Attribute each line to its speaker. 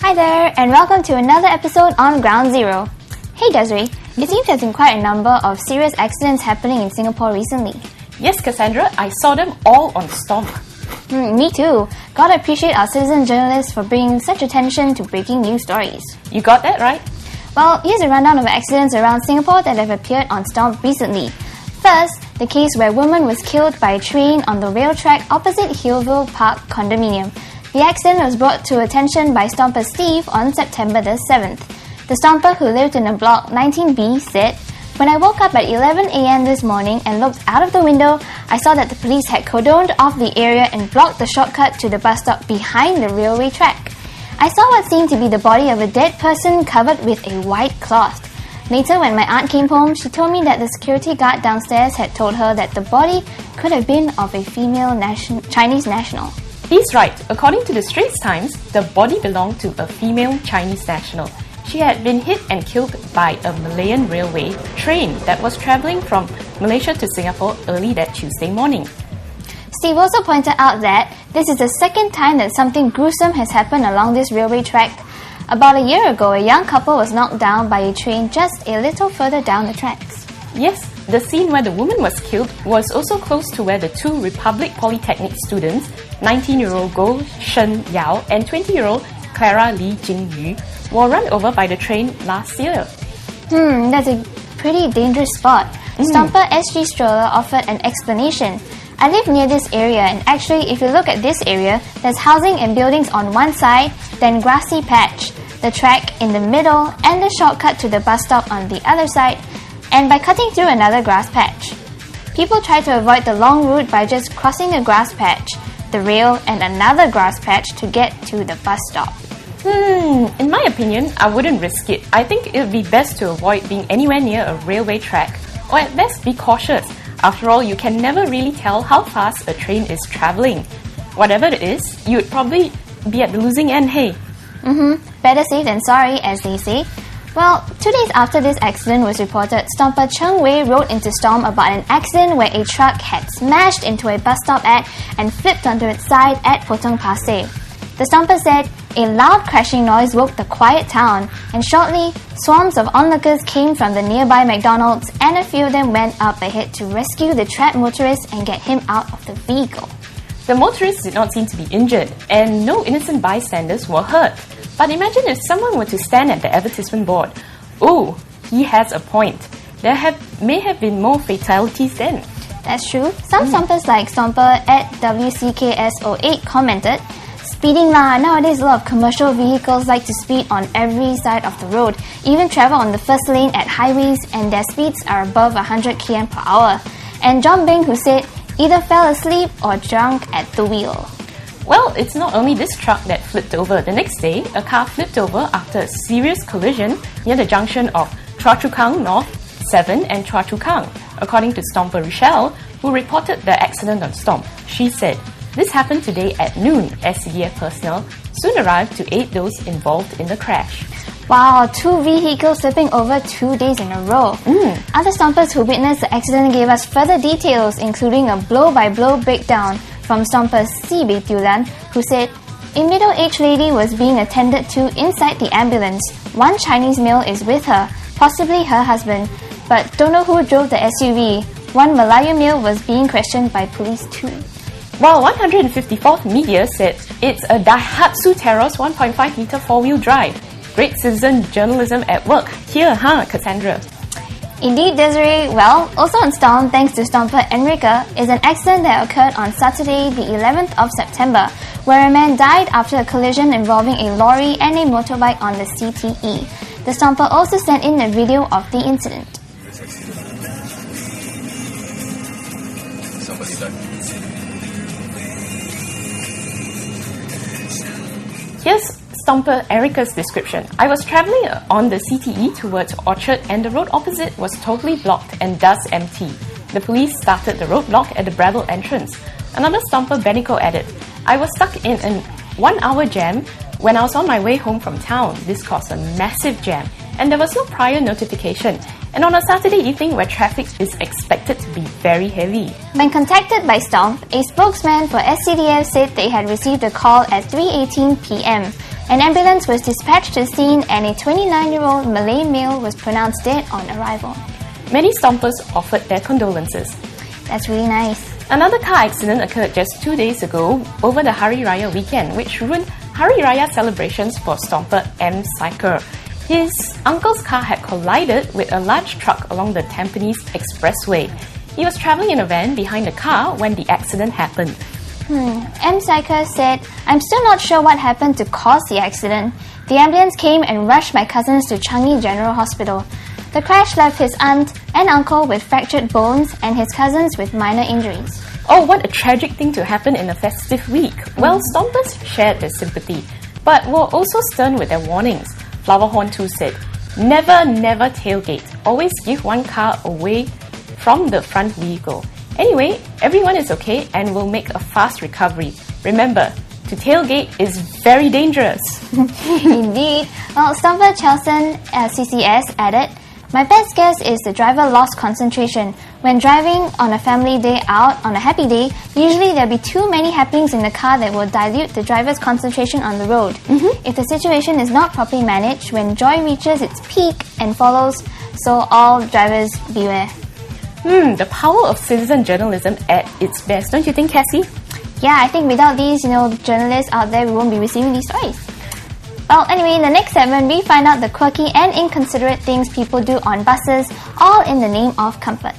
Speaker 1: Hi there, and welcome to another episode on Ground Zero. Hey Desiree, it seems there's been quite a number of serious accidents happening in Singapore recently.
Speaker 2: Yes, Cassandra, I saw them all on Stomper.
Speaker 1: Me too. Gotta appreciate our citizen journalists for bringing such attention to breaking news stories.
Speaker 2: You got that right?
Speaker 1: Well, here's a rundown of accidents around Singapore that have appeared on Stomp recently. First, the case where a woman was killed by a train on the rail track opposite Hillville Park condominium. The accident was brought to attention by Stomper Steve on September the 7th. The Stomper, who lived in a block 19B, said, "When I woke up at 11 a.m. this morning and looked out of the window, I saw that the police had cordoned off the area and blocked the shortcut to the bus stop behind the railway track. I saw what seemed to be the body of a dead person covered with a white cloth. Later, when my aunt came home, she told me that the security guard downstairs had told her that the body could have been of a female Chinese national."
Speaker 2: He's right. According to the Straits Times, the body belonged to a female Chinese national. She had been hit and killed by a Malayan railway train that was travelling from Malaysia to Singapore early that Tuesday morning.
Speaker 1: Steve also pointed out that this is the second time that something gruesome has happened along this railway track. About a year ago, a young couple was knocked down by a train just a little further down the tracks.
Speaker 2: Yes, the scene where the woman was killed was also close to where the two Republic Polytechnic students, 19-year-old Goh Shen Yao and 20-year-old Clara Lee Jing Yu, were run over by the train last year.
Speaker 1: That's a pretty dangerous spot. Stomper SG Stroller offered an explanation. "I live near this area, and actually, if you look at this area, there's housing and buildings on one side, then grassy patch, the track in the middle, and the shortcut to the bus stop on the other side, and by cutting through another grass patch. People try to avoid the long route by just crossing a grass patch, the rail, and another grass patch to get to the bus stop."
Speaker 2: In my opinion, I wouldn't risk it. I think it would be best to avoid being anywhere near a railway track, or at best be cautious. After all, you can never really tell how fast a train is travelling. Whatever it is, you would probably be at the losing end, hey?
Speaker 1: Better safe than sorry, as they say. Well, 2 days after this accident was reported, Stomper Cheng Wei wrote into Storm about an accident where a truck had smashed into a bus stop at and flipped onto its side at Potong Pasir. The Stomper said, "A loud crashing noise woke the quiet town, and shortly, swarms of onlookers came from the nearby McDonald's, and a few of them went up ahead to rescue the trapped motorist and get him out of the vehicle."
Speaker 2: The motorist did not seem to be injured, and no innocent bystanders were hurt. But imagine if someone were to stand at the advertisement board. Oh, he has a point. There may have been more fatalities then.
Speaker 1: That's true. Some Stompers like Stomper at WCKS08 commented, "Speeding lah, nowadays a lot of commercial vehicles like to speed on every side of the road, even travel on the first lane at highways, and their speeds are above 100 km per hour. And John Bing, who said, "Either fell asleep or drunk at the wheel."
Speaker 2: Well, it's not only this truck that flipped over. The next day, a car flipped over after a serious collision near the junction of Choa Chu Kang North 7 and Choa Chu Kang. According to Stomper Rochelle, who reported the accident on Stomp, she said, "This happened today at noon. SCDF personnel soon arrived to aid those involved in the crash."
Speaker 1: Wow, 2 vehicles flipping over 2 days in a row. Other Stompers who witnessed the accident gave us further details, including a blow-by-blow breakdown from Stomper Sibei Tulan, who said, "A middle-aged lady was being attended to inside the ambulance. One Chinese male is with her, possibly her husband, but don't know who drove the SUV. One Malayu male was being questioned by police too."
Speaker 2: While 154th Media said it's a Daihatsu Terros 1.5-meter four-wheel drive. Great citizen journalism at work. Here, Cassandra?
Speaker 1: Indeed, Desiree. Well, also on Storm, thanks to Stomper Enrica, is an accident that occurred on Saturday, the 11th of September, where a man died after a collision involving a lorry and a motorbike on the CTE. The Stomper also sent in a video of the incident.
Speaker 2: Here's Stomper Erica's description. "I was travelling on the CTE towards Orchard, and the road opposite was totally blocked and thus empty. The police started the roadblock at the Breville entrance." Another Stomper Benico added, "I was stuck in a 1-hour jam when I was on my way home from town. This caused a massive jam, and there was no prior notification. And on a Saturday evening where traffic is expected to be very heavy."
Speaker 1: When contacted by Stomp, a spokesman for SCDF said they had received a call at 3:18 p.m. An ambulance was dispatched to the scene and a 29-year-old Malay male was pronounced dead on arrival.
Speaker 2: Many Stompers offered their condolences.
Speaker 1: That's really nice.
Speaker 2: Another car accident occurred just 2 days ago over the Hari Raya weekend, which ruined Hari Raya celebrations for Stomper M. Cycle. His uncle's car had collided with a large truck along the Tampines Expressway. He was travelling in a van behind the car when the accident happened.
Speaker 1: M. Cycle said, "I'm still not sure what happened to cause the accident. The ambulance came and rushed my cousins to Changi General Hospital. The crash left his aunt and uncle with fractured bones and his cousins with minor injuries."
Speaker 2: Oh, what a tragic thing to happen in a festive week. Well, Stompers shared their sympathy, but were also stern with their warnings. Flowerhorn too said, never tailgate. Always give one car away from the front vehicle. Anyway, everyone is okay and will make a fast recovery. Remember, to tailgate is very dangerous.
Speaker 1: Indeed. Well, Stomper Chelson CCS added, "My best guess is the driver lost concentration. When driving on a family day out on a happy day, usually there'll be too many happenings in the car that will dilute the driver's concentration on the road. If the situation is not properly managed, when joy reaches its peak and follows, so all drivers beware."
Speaker 2: The power of citizen journalism at its best, don't you think, Cassie?
Speaker 1: Yeah, I think without these, journalists out there, we won't be receiving these stories. Well, anyway, in the next segment, we find out the quirky and inconsiderate things people do on buses, all in the name of comfort.